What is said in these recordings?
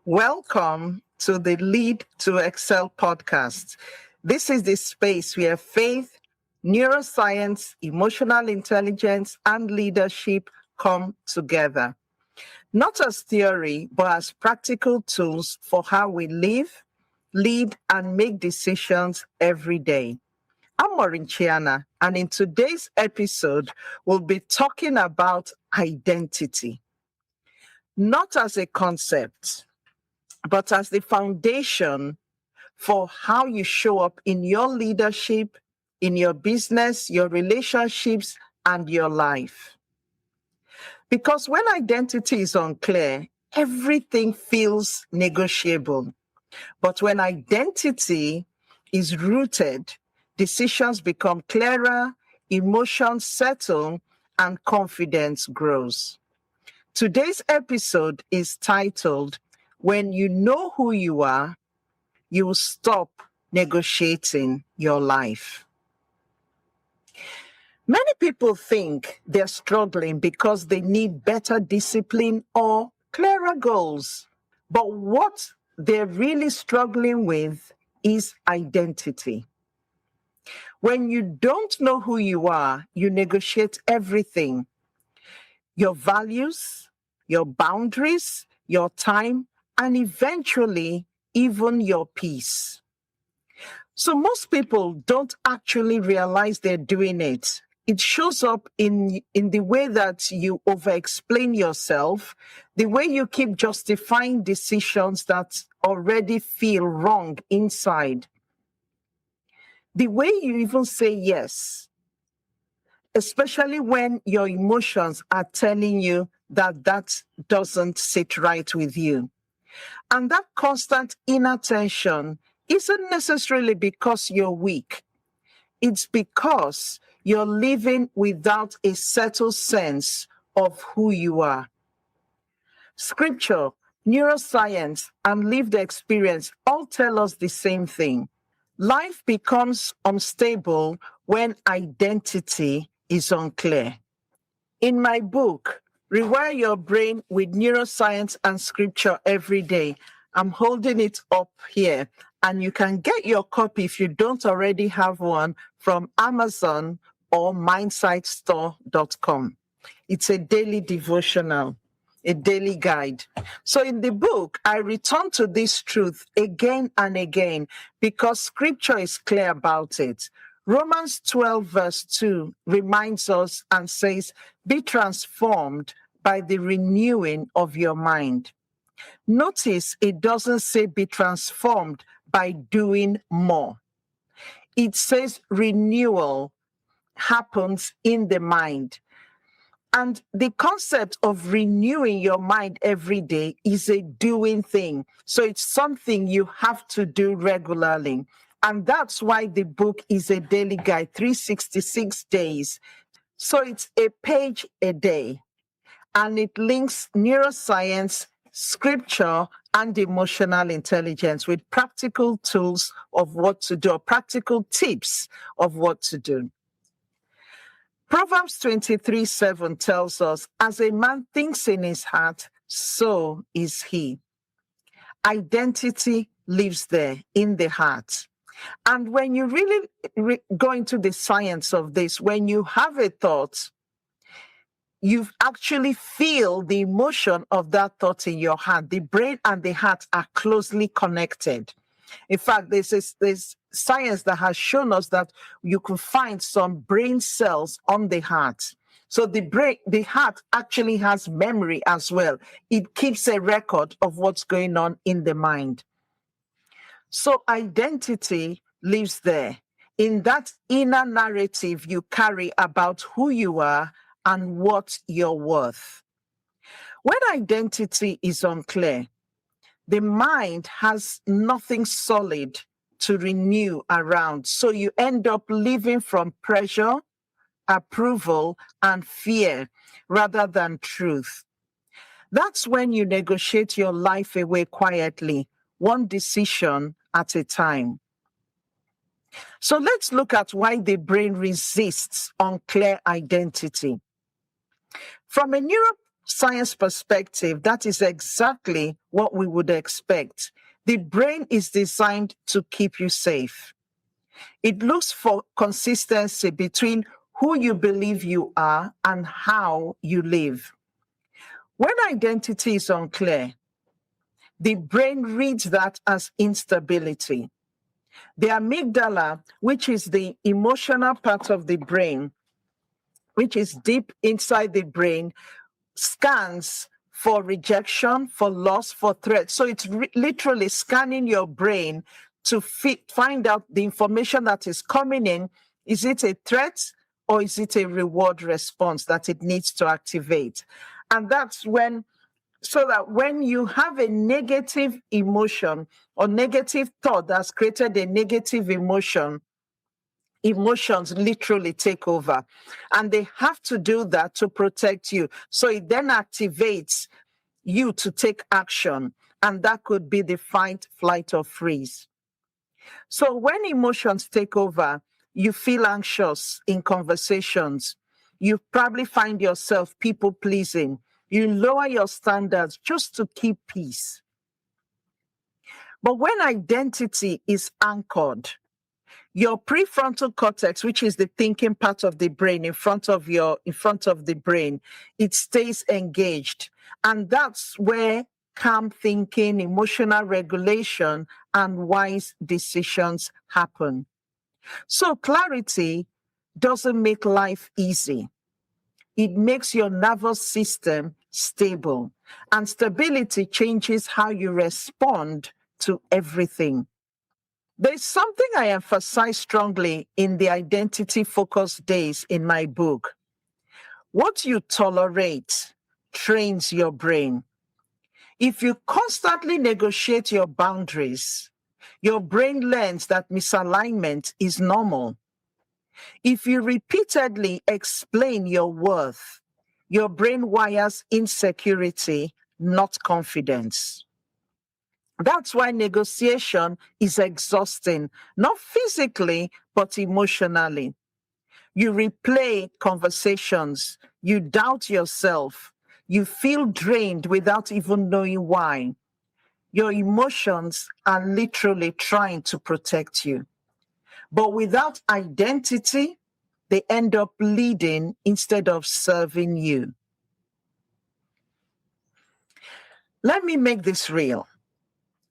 Welcome to the Lead to Excel podcast. This is the space where faith, neuroscience, emotional intelligence, and leadership come together. Not as theory, but as practical tools for how we live, lead, and make decisions every day. I'm Maureen Chiana, and in today's episode, we'll be talking about identity, not as a concept, but as the foundation for how you show up in your leadership, in your business, your relationships, and your life. Because when identity is unclear, everything feels negotiable. But when identity is rooted, decisions become clearer, emotions settle, and confidence grows. Today's episode is titled, When You Know Who You Are, You Will Stop Negotiating Your Life. Many people think they're struggling because they need better discipline or clearer goals. But what they're really struggling with is identity. When you don't know who you are, you negotiate everything. Your values, your boundaries, your time, and eventually even your peace. So most people don't actually realize they're doing it. It shows up in the way that you over-explain yourself, the way you keep justifying decisions that already feel wrong inside, the way you even say yes, especially when your emotions are telling you that that doesn't sit right with you. And that constant inner tension isn't necessarily because you're weak. It's because you're living without a settled sense of who you are. Scripture, neuroscience, and lived experience all tell us the same thing. Life becomes unstable when identity is unclear. In my book, Rewire Your Brain with Neuroscience and Scripture Every Day, I'm holding it up here, and you can get your copy if you don't already have one from Amazon or mindsitestore.com. It's a daily devotional, a daily guide. So in the book, I return to this truth again and again because Scripture is clear about it. Romans 12 verse 2 reminds us and says, be transformed by the renewing of your mind. Notice it doesn't say be transformed by doing more. It says renewal happens in the mind. And the concept of renewing your mind every day is a doing thing. So it's something you have to do regularly. And that's why the book is a daily guide, 366 days. So it's a page a day. And it links neuroscience, scripture, and emotional intelligence with practical tools of what to do, or practical tips of what to do. Proverbs 23:7 tells us, as a man thinks in his heart, so is he. Identity lives there in the heart. And when you really go into the science of this, when you have a thought, you actually feel the emotion of that thought in your heart. The brain and the heart are closely connected. In fact, there's science that has shown us that you can find some brain cells on the heart. So the heart actually has memory as well. It keeps a record of what's going on in the mind. So identity lives there in that inner narrative you carry about who you are and what you're worth. When identity is unclear, the mind has nothing solid to renew around. So you end up living from pressure, approval, and fear rather than truth. That's when you negotiate your life away quietly, one decision at a time. So let's look at why the brain resists unclear identity. From a science perspective, that is exactly what we would expect. The brain is designed to keep you safe. It looks for consistency between who you believe you are and how you live. When identity is unclear, the brain reads that as instability. The amygdala, which is the emotional part of the brain, which is deep inside the brain, scans for rejection, for loss, for threat. So it's literally scanning your brain to find out the information that is coming in. Is it a threat or is it a reward response that it needs to activate? And that's so that when you have a negative emotion or negative thought that's created a negative emotion, emotions literally take over, and they have to do that to protect you. So it then activates you to take action, and that could be the fight, flight, or freeze. So when emotions take over, you feel anxious in conversations. You probably find yourself people pleasing. You lower your standards just to keep peace. But when identity is anchored, your prefrontal cortex, which is the thinking part of the brain in front of the brain, it stays engaged. And that's where calm thinking, emotional regulation, and wise decisions happen. So clarity doesn't make life easy. It makes your nervous system stable, and stability changes how you respond to everything. There's something I emphasize strongly in the identity-focused days in my book. What you tolerate trains your brain. If you constantly negotiate your boundaries, your brain learns that misalignment is normal. If you repeatedly explain your worth, your brain wires insecurity, not confidence. That's why negotiation is exhausting, not physically, but emotionally. You replay conversations, you doubt yourself, you feel drained without even knowing why. Your emotions are literally trying to protect you. But without identity, they end up leading instead of serving you. Let me make this real.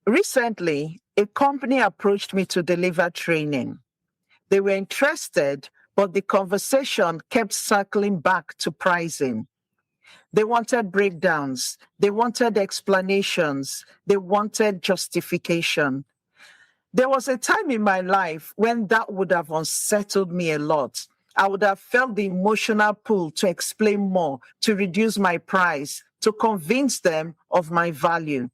Recently, a company approached me to deliver training. They were interested, but the conversation kept circling back to pricing. They wanted breakdowns, they wanted explanations, they wanted justification. There was a time in my life when that would have unsettled me a lot. I would have felt the emotional pull to explain more, to reduce my price, to convince them of my value.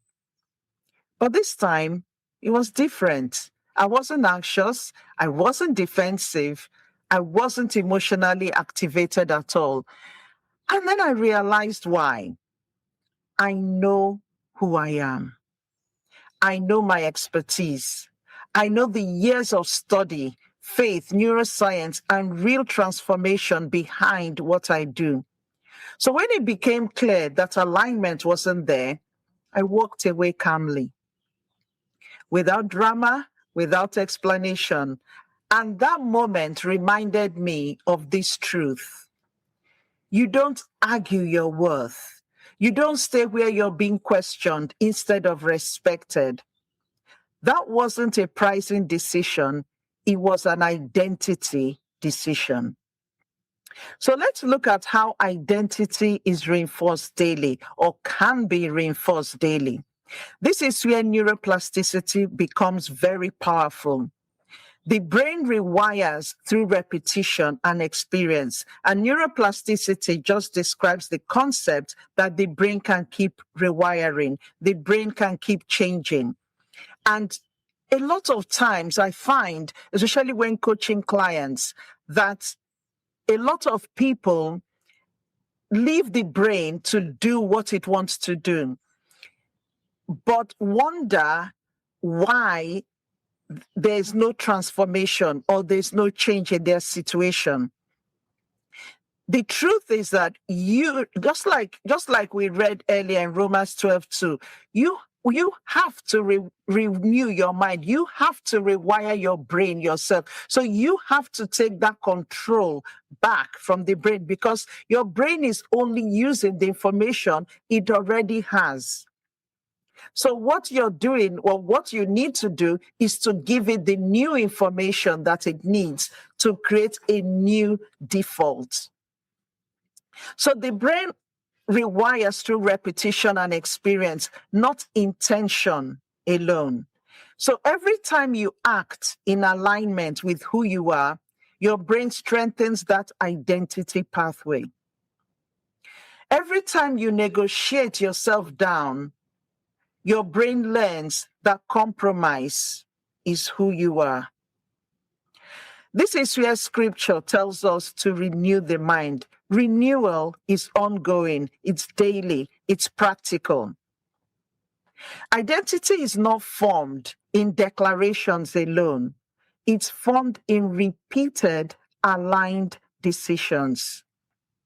But this time, it was different. I wasn't anxious. I wasn't defensive. I wasn't emotionally activated at all. And then I realized why. I know who I am. I know my expertise. I know the years of study, faith, neuroscience, and real transformation behind what I do. So when it became clear that alignment wasn't there, I walked away calmly, without drama, without explanation. And that moment reminded me of this truth. You don't argue your worth. You don't stay where you're being questioned instead of respected. That wasn't a pricing decision. It was an identity decision. So let's look at how identity is reinforced daily or can be reinforced daily. This is where neuroplasticity becomes very powerful. The brain rewires through repetition and experience, and neuroplasticity just describes the concept that the brain can keep rewiring, the brain can keep changing. And a lot of times I find, especially when coaching clients, that a lot of people leave the brain to do what it wants to do, but wonder why there's no transformation or there's no change in their situation. The truth is that you, just like we read earlier in Romans 12:2, you have to renew your mind. You have to rewire your brain yourself. So you have to take that control back from the brain, because your brain is only using the information it already has. So what you're doing, or what you need to do, is to give it the new information that it needs to create a new default. So the brain rewires through repetition and experience, not intention alone. So every time you act in alignment with who you are, your brain strengthens that identity pathway. Every time you negotiate yourself down, your brain learns that compromise is who you are. This is where scripture tells us to renew the mind. Renewal is ongoing, it's daily, it's practical. Identity is not formed in declarations alone. It's formed in repeated, aligned decisions.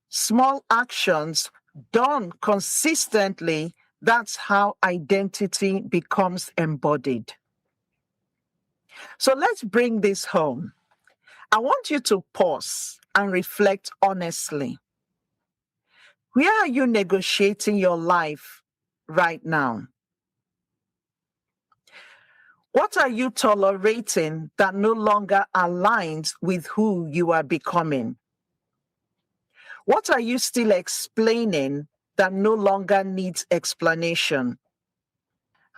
Small actions done consistently, that's how identity becomes embodied. So let's bring this home. I want you to pause and reflect honestly. Where are you negotiating your life right now? What are you tolerating that no longer aligns with who you are becoming? What are you still explaining that no longer needs explanation?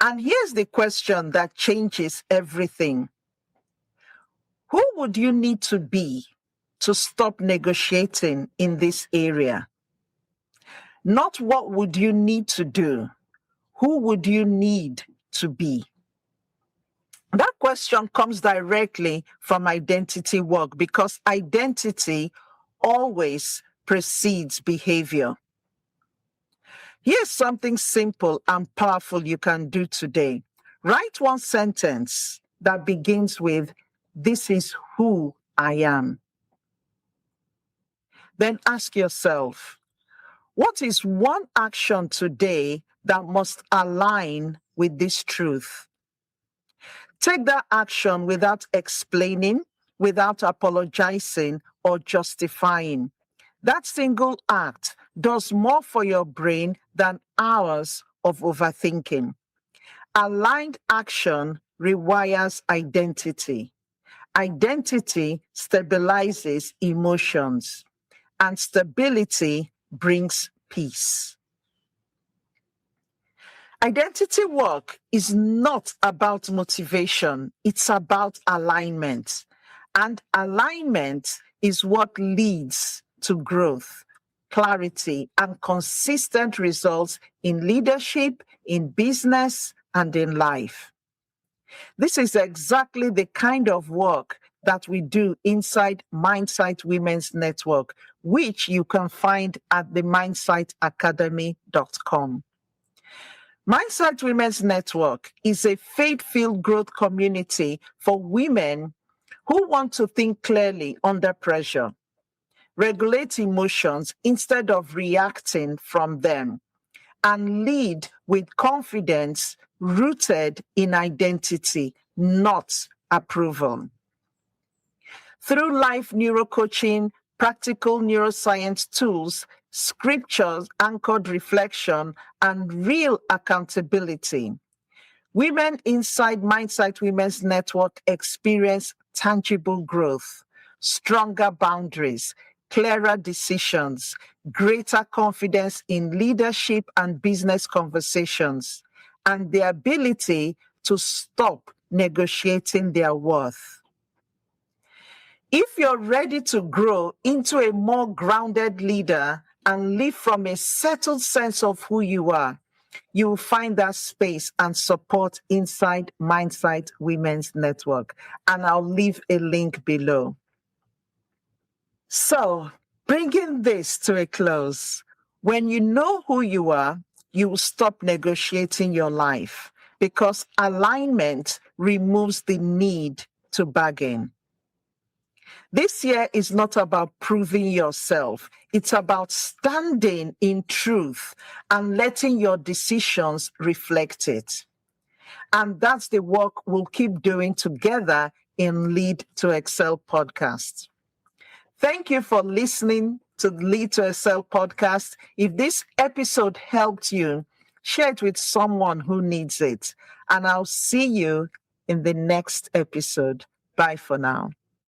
And here's the question that changes everything. Who would you need to be to stop negotiating in this area? Not what would you need to do, who would you need to be? That question comes directly from identity work, because identity always precedes behavior. Here's something simple and powerful you can do today. Write one sentence that begins with, "This is who I am." Then ask yourself, what is one action today that must align with this truth? Take that action without explaining, without apologizing or justifying. That single act does more for your brain than hours of overthinking. Aligned action rewires identity. Identity stabilizes emotions, and stability brings peace. Identity work is not about motivation, it's about alignment. And alignment is what leads to growth, clarity, and consistent results in leadership, in business, and in life. This is exactly the kind of work that we do inside Mindsight Women's Network, which you can find at the mindsightacademy.com. Mindsight Women's Network is a faith-filled growth community for women who want to think clearly under pressure, regulate emotions instead of reacting from them, and lead with confidence rooted in identity, not approval. Through life neurocoaching, practical neuroscience tools, scriptures, anchored reflection, and real accountability, women inside Mindsight Women's Network experience tangible growth, stronger boundaries, clearer decisions, greater confidence in leadership and business conversations, and the ability to stop negotiating their worth. If you're ready to grow into a more grounded leader and live from a settled sense of who you are, you will find that space and support inside Mindsight Women's Network. And I'll leave a link below. So, bringing this to a close, when you know who you are, you will stop negotiating your life, because alignment removes the need to bargain. This year is not about proving yourself. It's about standing in truth and letting your decisions reflect it. And that's the work we'll keep doing together in Lead to Excel podcast. Thank you for listening to the Lead to Excel podcast. If this episode helped you, share it with someone who needs it. And I'll see you in the next episode. Bye for now.